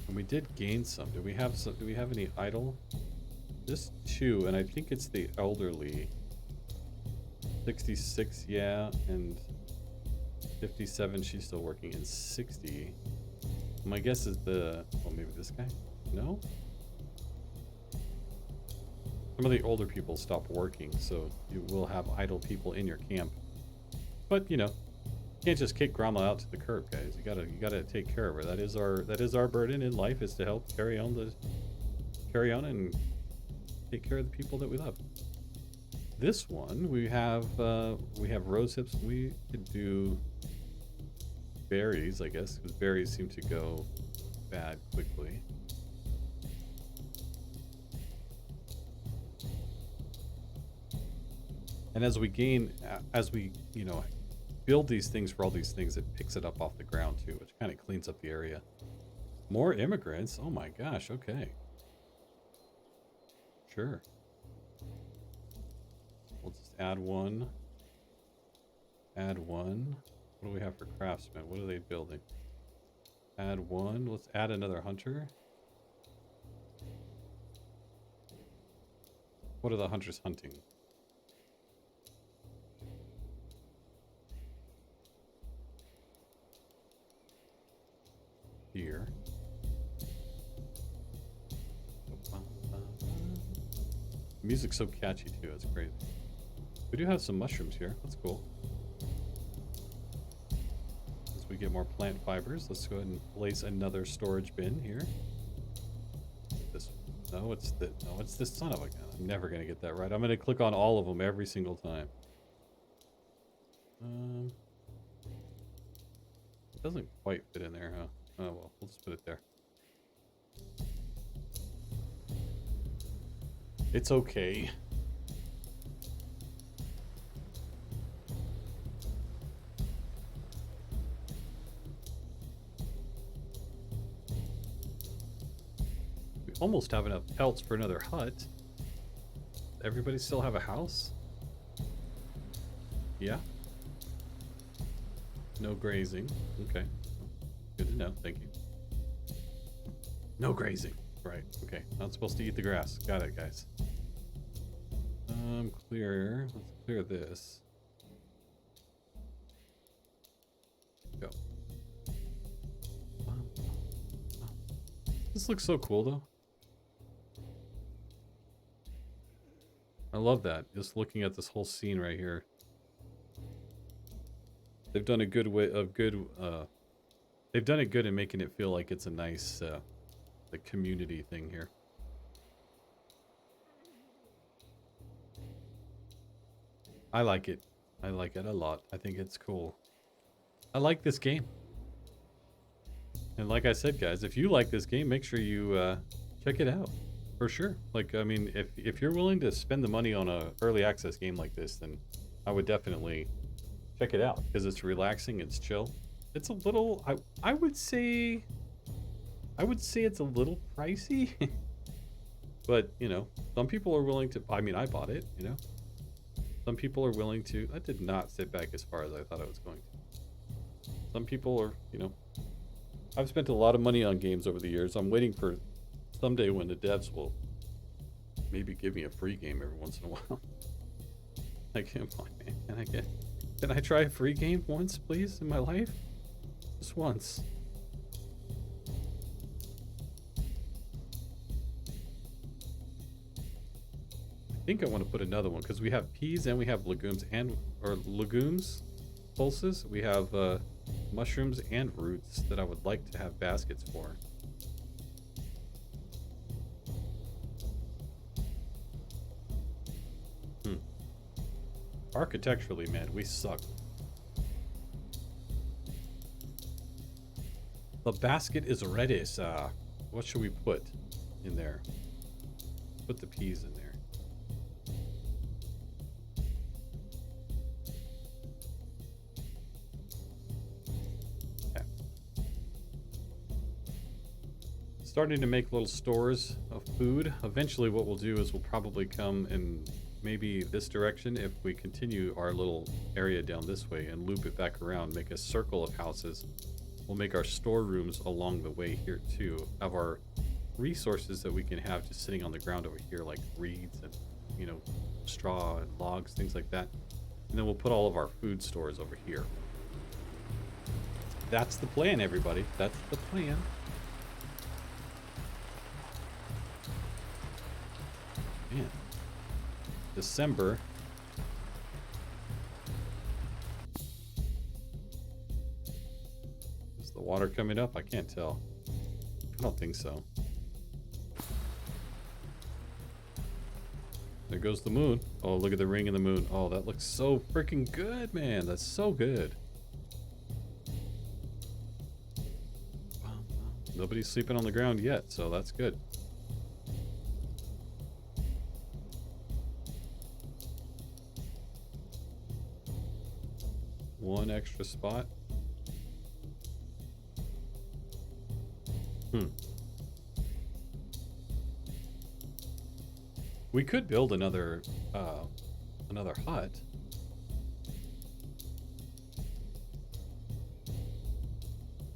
And we did gain some. Do we have some? Do we have any idle? Just 2, and I think it's the elderly. 66, yeah, and 57, she's still working, and 60. My guess is the... Oh, maybe this guy? No? Some of the older people stop working, so you will have idle people in your camp. But, you know, you can't just kick grandma out to the curb, guys. You gotta take care of her. That is our burden in life, is to help carry on and take care of the people that we love. This one we have rose hips. We could do berries, I guess, because berries seem to go bad quickly. And as we you know, build these things for all these things, it picks it up off the ground too, which kind of cleans up the area. More immigrants. Oh my gosh. Okay. Sure. We'll just add one. Add one. What do we have for craftsmen? What are they building? Add one. Let's add another hunter. What are the hunters hunting? Here. The music's so catchy too, it's crazy. We do have some mushrooms here, that's cool. As we get more plant fibers, let's go ahead and place another storage bin here. This, no, it's this son of a gun. I'm never gonna get that right. I'm gonna click on all of them every single time. It doesn't quite fit in there, huh? Oh well, we'll just put it there. It's okay. We almost have enough pelts for another hut. Everybody still have a house? Yeah. No grazing. Okay. Good to know. Thank you. No grazing. Right. Okay. Not supposed to eat the grass. Got it, guys. Clear. Let's clear this. Go. This looks so cool, though. I love that. Just looking at this whole scene right here. They've done a good way of they've done it good in making it feel like it's a nice the community thing here. I like it. I like it a lot. I think it's cool. I like this game. And like I said, guys, if you like this game, make sure you check it out. For sure. Like, I mean, if you're willing to spend the money on a early access game like this, then I would definitely check it out, because it's relaxing, it's chill. It's a little, I would say it's a little pricey. But, you know, some people are willing to, I mean, I bought it, you know. Some people are willing to, I did not sit back as far as I thought I was going to. Some people are, you know, I've spent a lot of money on games over the years. I'm waiting for someday when the devs will maybe give me a free game every once in a while. Like, come on, man, can I try a free game once, please, in my life? Just once. I think I want to put another one, because we have peas and we have legumes pulses. We have mushrooms and roots that I would like to have baskets for. Architecturally, man, we suck. The basket is ready, sir. What should we put in there? put the peas in there. Okay. Starting to make little stores of food. Eventually what we'll do is we'll probably come in maybe this direction if we continue our little area down this way and loop it back around, make a circle of houses. We'll make our storerooms along the way here too, have our resources that we can have just sitting on the ground over here, like reeds and, you know, straw and logs, things like that. And then we'll put all of our food stores over here. That's the plan, everybody. That's the plan. Man. December. Is the water coming up? I can't tell. I don't think so. There goes the moon. Oh, look at the ring in the moon. Oh, that looks so freaking good, man. That's so good. Nobody's sleeping on the ground yet, so that's good. One extra spot. We could build another hut.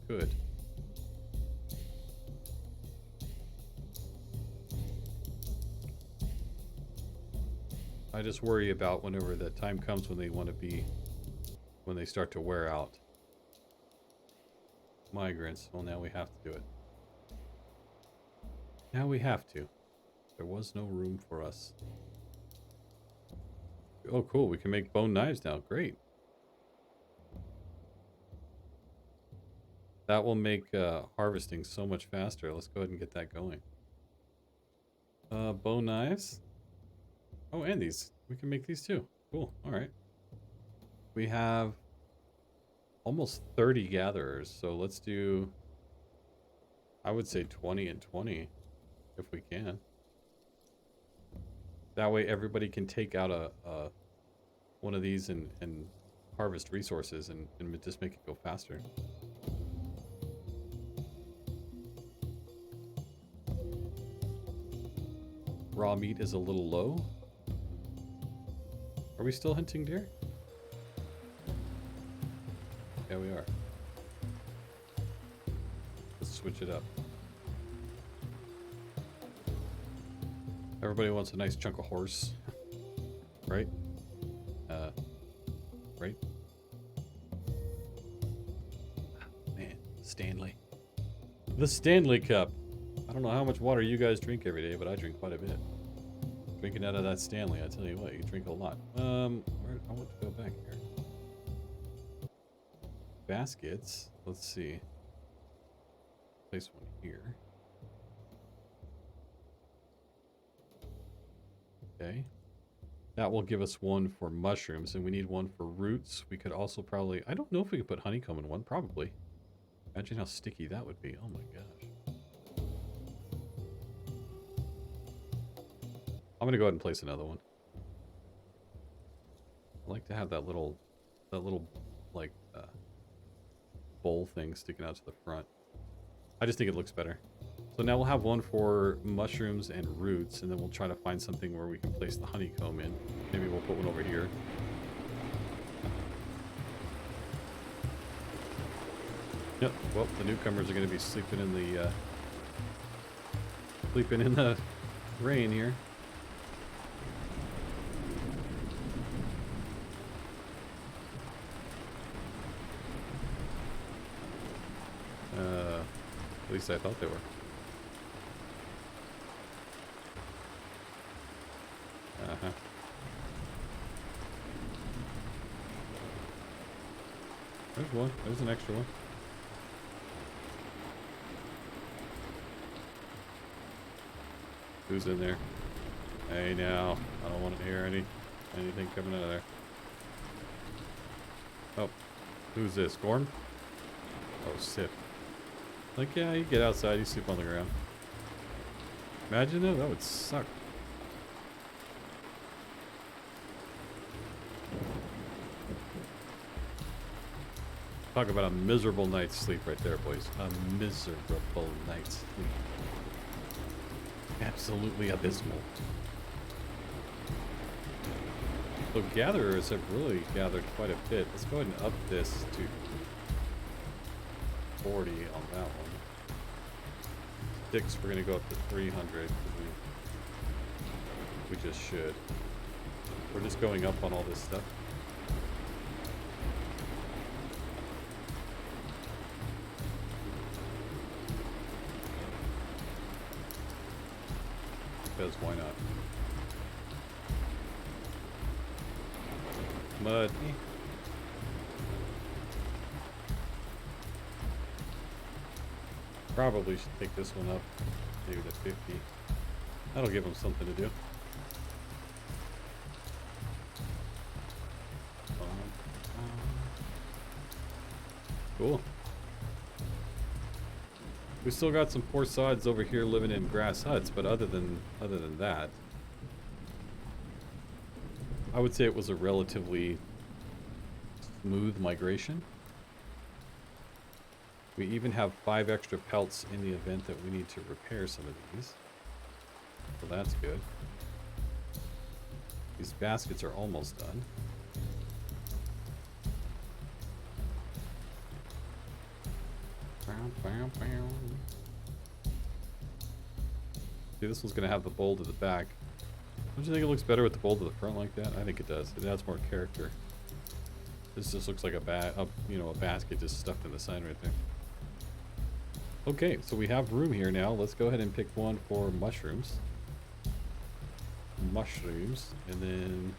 Could. I just worry about whenever the time comes when they want to be, when they start to wear out. Migrants. Well, now we have to do it. Now we have to. There was no room for us. Oh, cool. We can make bone knives now. Great. That will make harvesting so much faster. Let's go ahead and get that going. Bone knives. Oh, and these. We can make these too. Cool. All right. We have almost 30 gatherers. So let's do, I would say 20 and 20 if we can. That way everybody can take out a one of these and harvest resources and just make it go faster. Raw meat is a little low. Are we still hunting deer? Yeah, we are. Let's switch it up. Everybody wants a nice chunk of horse, right? Right? Man, Stanley. The Stanley Cup. I don't know how much water you guys drink every day, but I drink quite a bit. Drinking out of that Stanley, I tell you what, you drink a lot. I want to go back here. Baskets. Let's see. Place one here. Okay. That will give us one for mushrooms, and we need one for roots. We could also probably... I don't know if we could put honeycomb in one. Probably. Imagine how sticky that would be. Oh my gosh. I'm going to go ahead and place another one. I like to have that little like, bowl thing sticking out to the front. I just think it looks better. So now we'll have one for mushrooms and roots, and then we'll try to find something where we can place the honeycomb in. Maybe we'll put one over here. Yep. Well, the newcomers are going to be sleeping in the rain here. At least I thought they were. Uh-huh. There's one. There's an extra one. Who's in there? Hey now. I don't want to hear anything coming out of there. Oh. Who's this? Gorm? Oh, Sip. Like, yeah, you get outside, you sleep on the ground. Imagine that. That would suck. Talk about a miserable night's sleep right there, boys. A miserable night's sleep. Absolutely abysmal. So gatherers have really gathered quite a bit. Let's go ahead and up this to 40 on that one. Sticks, we're going to go up to 300. We just should. We're just going up on all this stuff. Because why not? Mud. Probably should take this one up, maybe to 50. That'll give them something to do. Cool. We still got some poor sods over here living in grass huts, but other than that, I would say it was a relatively smooth migration. We even have 5 extra pelts in the event that we need to repair some of these. So that's good. These baskets are almost done. See, this one's going to have the bowl to the back. Don't you think it looks better with the bowl to the front like that? I think it does. It adds more character. This just looks like a basket just stuffed in the side right there. Okay, so we have room here now. Let's go ahead and pick one for mushrooms. Mushrooms, and then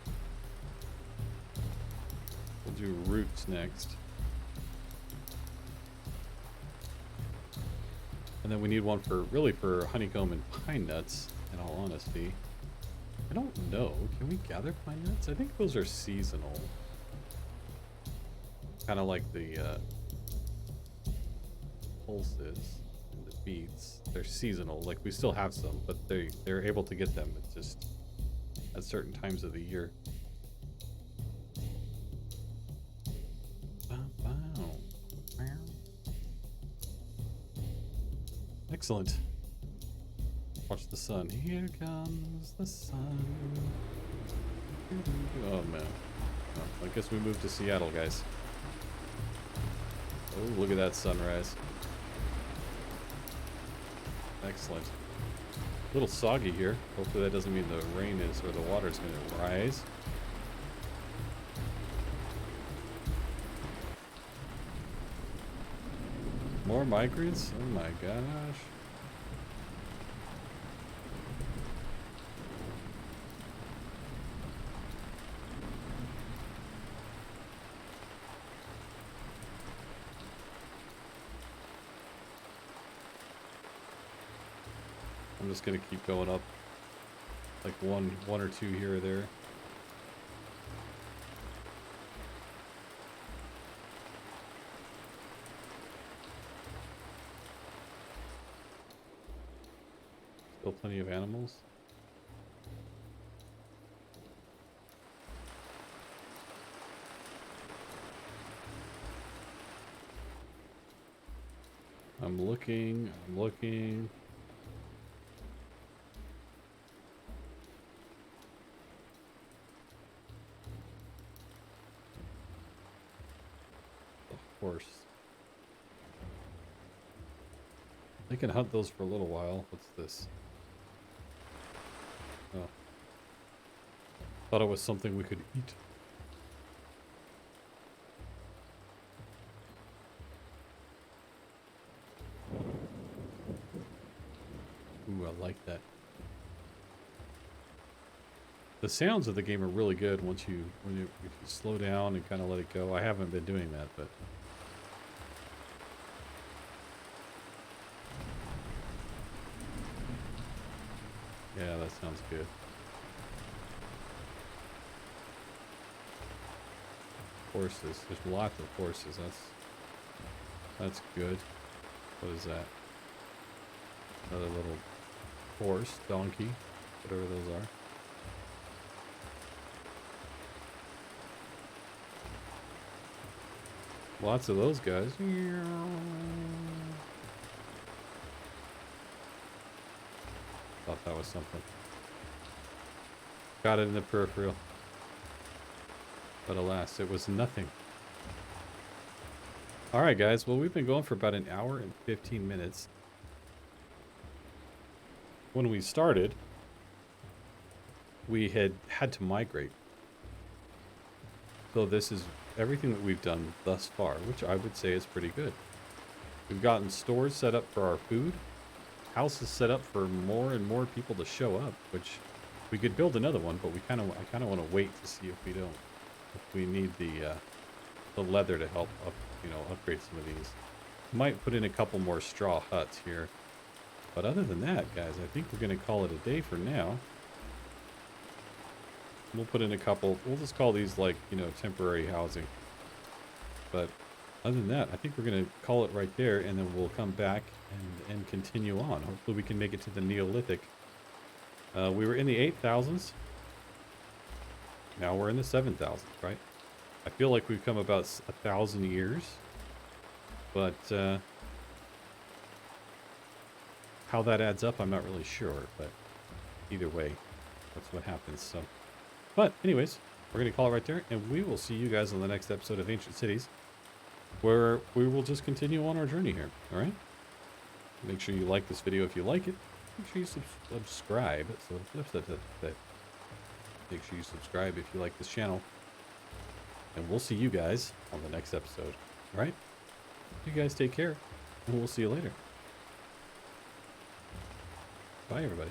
we'll do roots next. And then we need one for honeycomb and pine nuts, in all honesty. I don't know. Can we gather pine nuts? I think those are seasonal. Kind of like the pulses and the beets. They're seasonal. Like, we still have some, but they're able to get them. It's just at certain times of the year. Excellent. Watch the sun. Here comes the sun. Oh man. Oh, I guess we moved to Seattle, guys. Oh, look at that sunrise. Excellent. A little soggy here. Hopefully that doesn't mean the rain is, or the water's going to rise. More migrants? Oh my gosh. I'm just gonna keep going up, like one or two here or there. Still plenty of animals. I'm looking. Horse. They can hunt those for a little while. What's this? Oh. Thought it was something we could eat. Ooh, I like that. The sounds of the game are really good if you slow down and kind of let it go. I haven't been doing that, but yeah, that sounds good. Horses. There's lots of horses. That's good. What is that? Another little horse, donkey, whatever those are. Lots of those guys. Thought that was something. Got it in the peripheral. But alas, it was nothing. Alright guys, well we've been going for about an hour and 15 minutes. When we started, we had to migrate. So this is everything that we've done thus far, which I would say is pretty good. We've gotten stores set up for our food, houses set up for more and more people to show up, which we could build another one, but I kind of want to wait to see if we need the leather to help upgrade some of these. Might put in a couple more straw huts here. But other than that, guys, I think we're going to call it a day for now. We'll put in a couple, we'll just call these like, temporary housing. But other than that, I think we're going to call it right there, and then we'll come back and continue on. Hopefully we can make it to the Neolithic. We were in the 8,000s. Now we're in the 7,000s, right? I feel like we've come about 1,000 years. But how that adds up, I'm not really sure. But either way, that's what happens. So, but anyways, we're going to call it right there. And we will see you guys on the next episode of Ancient Cities, where we will just continue on our journey here. All right? Make sure you like this video if you like it. Make sure you subscribe. So make sure you subscribe if you like this channel. And we'll see you guys on the next episode. All right? You guys take care, and we'll see you later. Bye, everybody.